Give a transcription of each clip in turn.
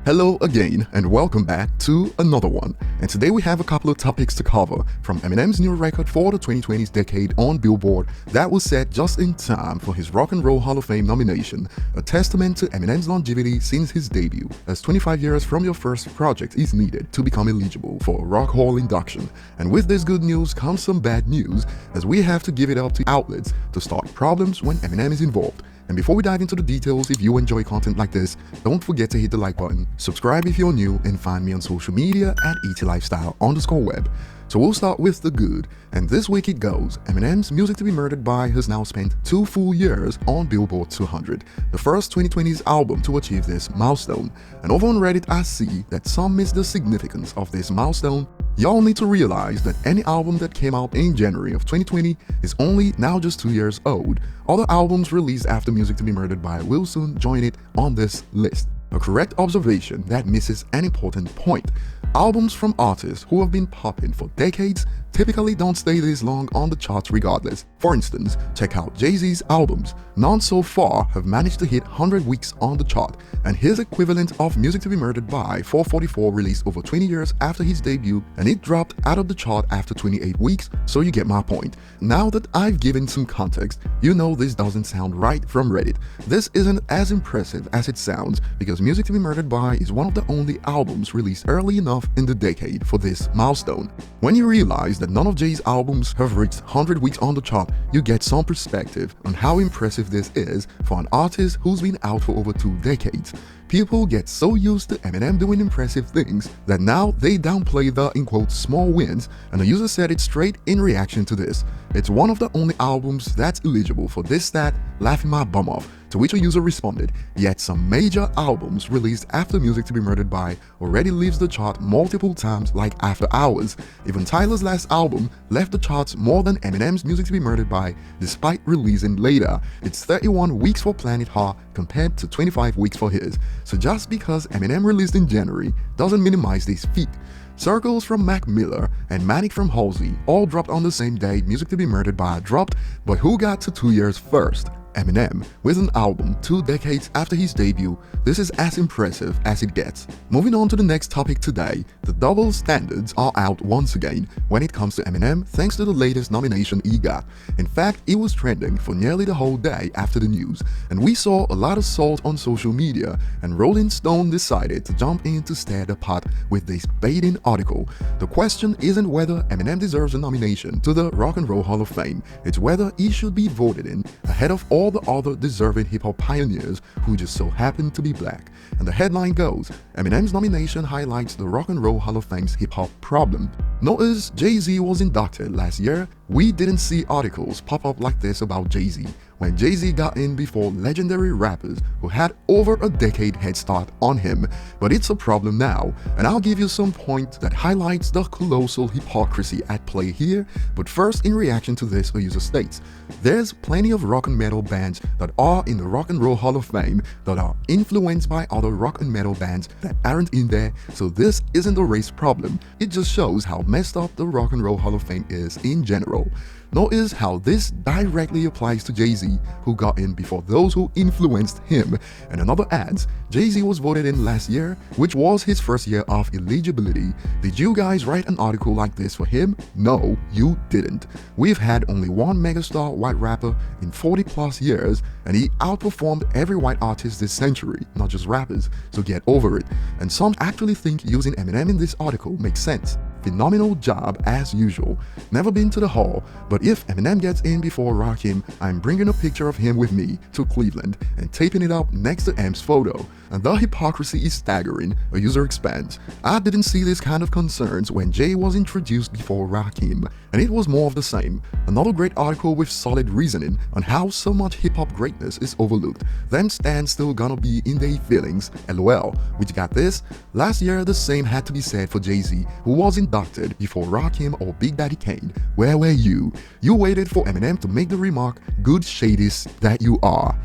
Hello again and welcome back to another one, and today we have a couple of topics to cover, from Eminem's new record for the 2020s decade on Billboard that was set just in time for his Rock and Roll Hall of Fame nomination, a testament to Eminem's longevity since his debut, as 25 years from your first project is needed to become eligible for a RockHall induction. And with this good news comes some bad news, as we have to give it up to outlets to start problems when Eminem is involved. And before we dive into the details, if you enjoy content like this, don't forget to hit the like button, subscribe if you're new, and find me on social media at ETLifestyle_web. So we'll start with the good, and this week it goes. Eminem's Music to be Murdered By has now spent 2 full years on Billboard 200, the first 2020s album to achieve this milestone. And over on Reddit I see that some miss the significance of this milestone. Y'all need to realize that any album that came out in January of 2020 is only now just 2 years old. Other albums released after Music to be Murdered By will soon join it on this list. A correct observation that misses an important point. Albums from artists who have been popping for decades typically don't stay this long on the charts regardless. For instance, check out Jay-Z's albums. None so far have managed to hit 100 weeks on the chart, and his equivalent of Music to be Murdered By 444 released over 20 years after his debut, and it dropped out of the chart after 28 weeks, so you get my point. Now that I've given some context, you know this doesn't sound right from Reddit. This isn't as impressive as it sounds, because Music to be Murdered By is one of the only albums released early enough in the decade for this milestone. When you realize that none of Jay's albums have reached 100 weeks on the chart, you get some perspective on how impressive this is for an artist who's been out for over 2 decades. People get so used to Eminem doing impressive things that now they downplay the, in quotes, small wins, and a user said it straight in reaction to this. It's one of the only albums that's eligible for this stat, laughing my bum off. To which a user responded, yet some major albums released after Music to be Murdered By already leaves the chart multiple times, like After Hours. Even Tyler's last album left the charts more than Eminem's Music to be Murdered By, despite releasing later. It's 31 weeks for Planet Her compared to 25 weeks for his. So just because Eminem released in January doesn't minimize this feat. Circles from Mac Miller and Manic from Halsey all dropped on the same day Music to be Murdered By dropped, but who got to 2 years first? Eminem, with an album 2 decades after his debut. This is as impressive as it gets. Moving on to the next topic today, the double standards are out once again when it comes to Eminem thanks to the latest nomination he got. In fact, it was trending for nearly the whole day after the news, and we saw a lot of salt on social media, and Rolling Stone decided to jump in to stir the pot with this baiting article. The question isn't whether Eminem deserves a nomination to the Rock and Roll Hall of Fame, it's whether he should be voted in ahead of all the other deserving hip-hop pioneers who just so happen to be black. And the headline goes, Eminem's nomination highlights the Rock and Roll Hall of Fame's hip-hop problem. Notice Jay-Z was inducted last year. We didn't see articles pop up like this about Jay-Z when Jay-Z got in before legendary rappers who had over a decade head start on him. But it's a problem now, and I'll give you some points that highlights the colossal hypocrisy at play here. But first, in reaction to this, a user states, there's plenty of rock and metal bands that are in the Rock and Roll Hall of Fame that are influenced by other rock and metal bands that aren't in there, so this isn't a race problem. It just shows how messed up the Rock and Roll Hall of Fame is in general. Notice how this directly applies to Jay-Z, who got in before those who influenced him. And another adds, Jay-Z was voted in last year, which was his first year of eligibility. Did you guys write an article like this for him? No, you didn't. We've had only one megastar white rapper in 40 plus years, and he outperformed every white artist this century, not just rappers, so get over it. And some actually think using Eminem in this article makes sense. Phenomenal job as usual. Never been to the hall, but if Eminem gets in before Rakim, I'm bringing a picture of him with me to Cleveland and taping it up next to M's photo. And the hypocrisy is staggering, a user expands. I didn't see this kind of concerns when Jay was introduced before Rakim, and it was more of the same. Another great article with solid reasoning on how so much hip-hop greatness is overlooked. Them stands still gonna be in their feelings, lol. Which got this? Last year the same had to be said for Jay-Z, who was inducted before Rakim or Big Daddy Kane. Where were you? You waited for Eminem to make the remark, good shadist that you are.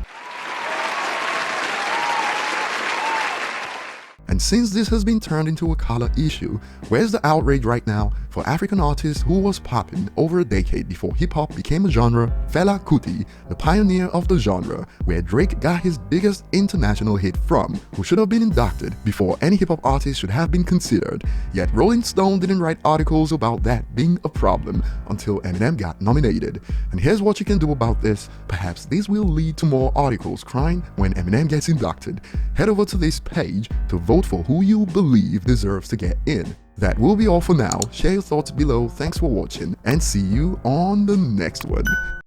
And since this has been turned into a color issue, where's the outrage right now for African artist who was popping over a decade before hip-hop became a genre? Fela Kuti, the pioneer of the genre, where Drake got his biggest international hit from, who should have been inducted before any hip-hop artist should have been considered. Yet Rolling Stone didn't write articles about that being a problem until Eminem got nominated. And here's what you can do about this. Perhaps this will lead to more articles crying when Eminem gets inducted. Head over to this page to vote for who you believe deserves to get in. That will be all for now. Share your thoughts below. Thanks for watching and see you on the next one.